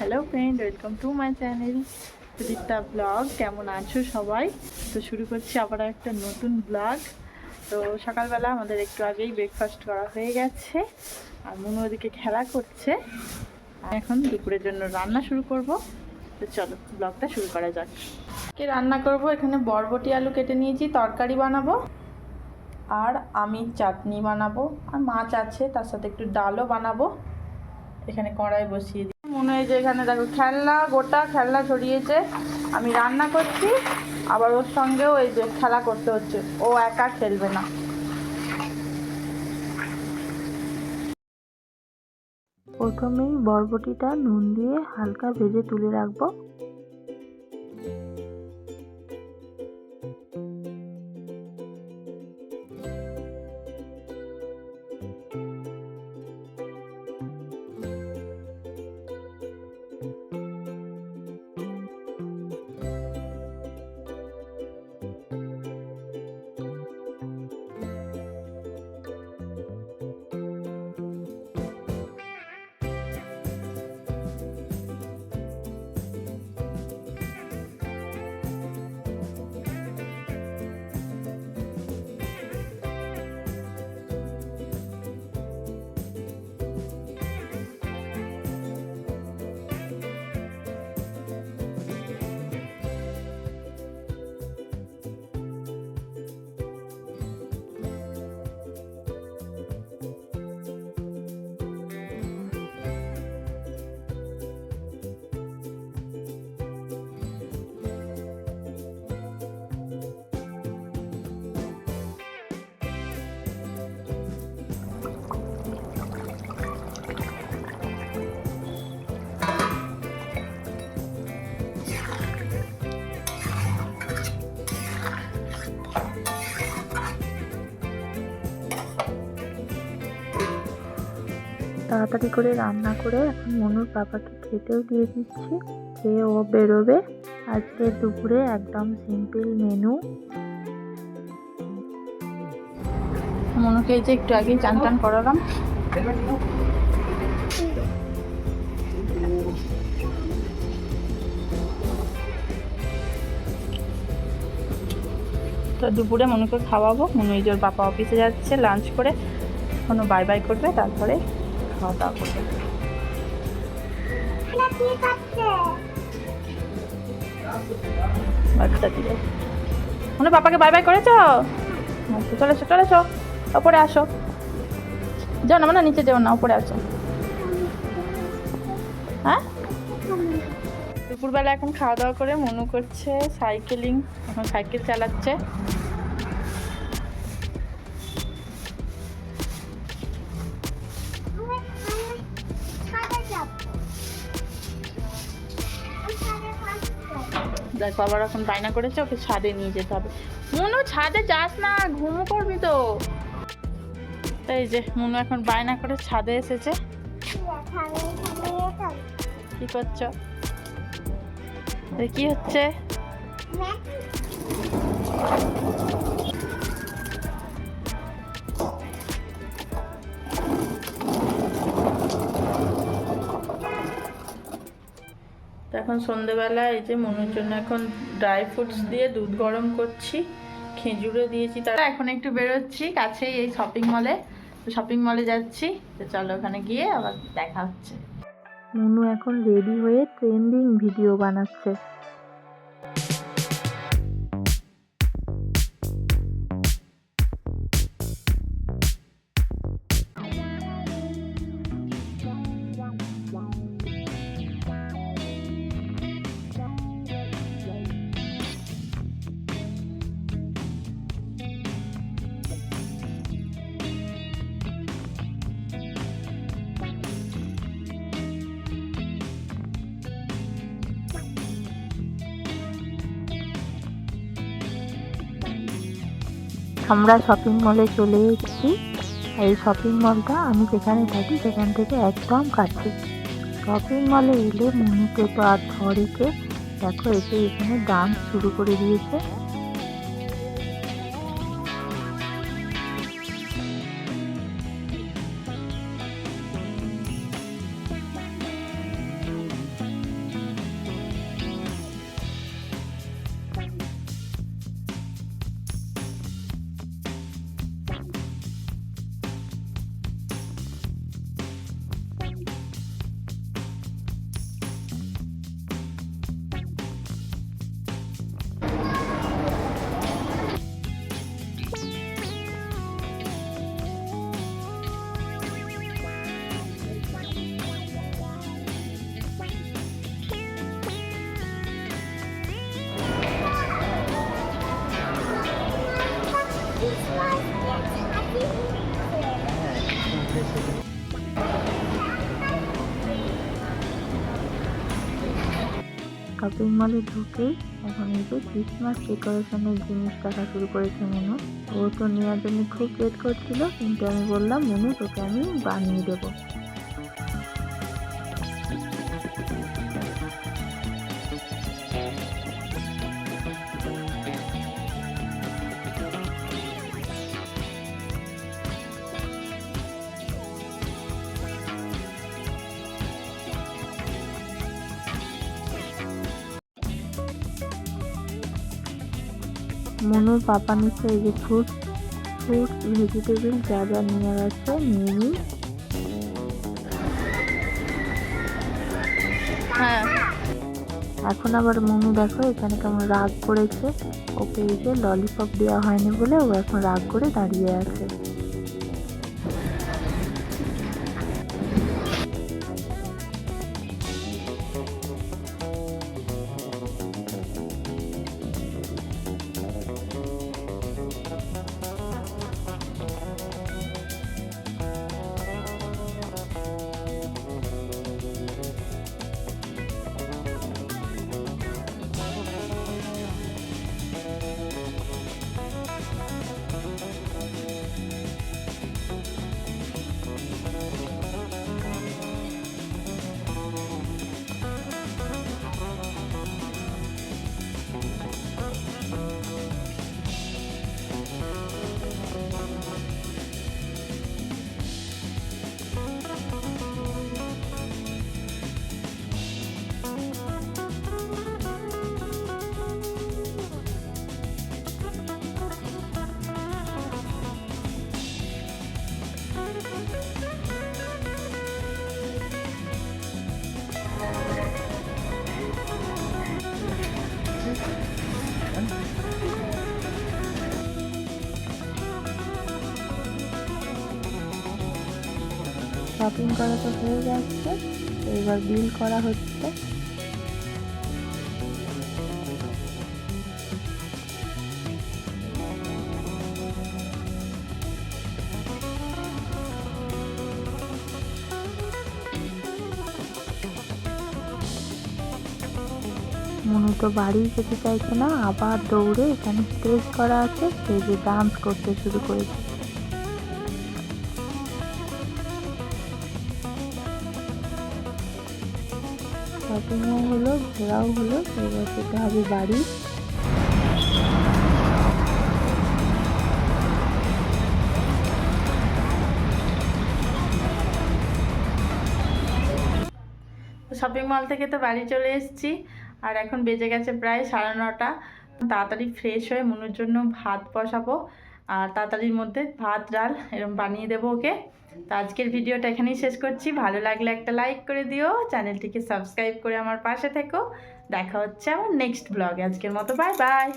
Hello friend, welcome to my channel Sudipta blog. কেমন আছো সবাই? তো শুরু করছি আবার একটা নতুন ব্লগ। তো সকালবেলা আমাদের একটু আগেই ব্রেকফাস্ট করা হয়ে গেছে, আর মনু ওদিকে খেলা করছে। এখন দুপুরের জন্য রান্না শুরু করব। তো চলো ব্লগটা শুরু করা যাক। কি রান্না করব? এখানে বরবটি আলু কেটে নিয়েছি, তরকারি বানাবো, আর আমি চাটনি বানাবো, আর মাছ আছে, তার সাথে একটু ডালও বানাবো। এখানে কড়াই বসিয়ে দিই। মনে হয় যে এখানে দেখো খেলনা, গোটা খেলনা ছড়িয়েছে। আমি রান্না করছি, আবার ওর সঙ্গেও এই যে খেলা করতে হচ্ছে, ও একা খেলবে না। প্রথমেই বরবটিটা নুন দিয়ে হালকা ভেজে তুলে রাখবো। তাড়াতাড়ি করে রান্না করে এখন মনুর বাবাকে খেতেও দিয়ে দিচ্ছি, খেয়ে ও বেরোবে। আজকে দুপুরে একদম সিম্পল মেনু। মনুকে এই যে একটু আগেই চান টান করালাম। তো দুপুরে মনুকে খাওয়াবো। মনু এই যে ওর বাবা অফিসে যাচ্ছে, লাঞ্চ করে এখনো বাই বাই করবে, তারপরে খাওয়া দাওয়া করবে। বাচ্চা দিলে মনু পাপাকে বাই বাই করেছো? চলে এসো, চলে এসো, ওপরে আসো। যাও না, মানে নিচে যাও না, ওপরে আসো। হ্যাঁ, দুপুরবেলা এখন খাওয়া দাওয়া করে মনু করছে সাইকেলিং, এখন সাইকেল চালাচ্ছে। দেখো আবার এখন বায়না করেছে ওকে ছাদে নিয়ে যেতে হবে। মনু ছাদে যাস না, ঘুমো করবি তো। এই যে মনু এখন বায়না করে ছাদে এসেছে। কি করছো? কি হচ্ছে? এখন সন্ধেবেলা এই যে মনুর জন্য এখন ড্রাই ফ্রুটস দিয়ে দুধ গরম করছি, খেজুরও দিয়েছি। তারা এখন একটু বেরোচ্ছি কাছেই এই শপিং মলে, শপিং মলে যাচ্ছি। তো চলো ওখানে গিয়ে আবার দেখা হচ্ছে। মনু এখন রেডি হয়ে ট্রেন্ডিং ভিডিও বানাচ্ছে। আমরা শপিং মলে চলে এসেছি। এই শপিং মলটা আমি যেখানে থাকি সেখান থেকে একদম কাছে। শপিং মলে এলে মনুকে তো আর ধরেকে দেখো এসে এখানে ডান্স শুরু করে দিয়েছে। শপিং মলে ঢুকেই এখন এই যে ক্রিসমাস ডেকোরেশনের জিনিস দেখা শুরু করেছে মনু। ও তো নেওয়ার জন্য খুব ওয়েট করছিল, কিন্তু আমি বললাম মনু তোকে আমি বানিয়ে দেবো। মনুর পাপা নিচ্ছে এই যে ফ্রুট ভেজিটেবল যা যা নিয়ে গেছে নিয়ে নিই। হ্যাঁ, এখন আবার মনু দেখো এখানে কেমন রাগ করেছে, ওকে এই যে ললিপপ দেওয়া হয়নি বলে ও এখন রাগ করে দাঁড়িয়ে আছে। শপিং করা তো হয়ে যাচ্ছে, এবার বিল করা হচ্ছে। মনু তো বাড়ি যেতে চাইছে না, আবার দৌড়ে এখানে স্টেজ করা আছে স্টেজে ডান্স করতে শুরু করেছে। শপিংও হলো, ঘোরাও হলো, এবার যেতে হবে বাড়ি। শপিং মল থেকে তো বাড়ি চলে এসেছি, আর এখন বেজে গেছে প্রায় 9:30। তাড়াতাড়ি ফ্রেশ হয়ে মনুর জন্য ভাত বসাবো, আর তাড়াতাড়ির মধ্যে ভাত ডাল এরকম বানিয়ে দেবো ওকে। তো আজকের ভিডিওটা এখানেই শেষ করছি। ভালো লাগলে একটা লাইক করে দিও, চ্যানেলটিকে সাবস্ক্রাইব করে আমার পাশে থেকো। দেখা হচ্ছে আমার নেক্সট ব্লগে। আজকের মতো বাই বাই।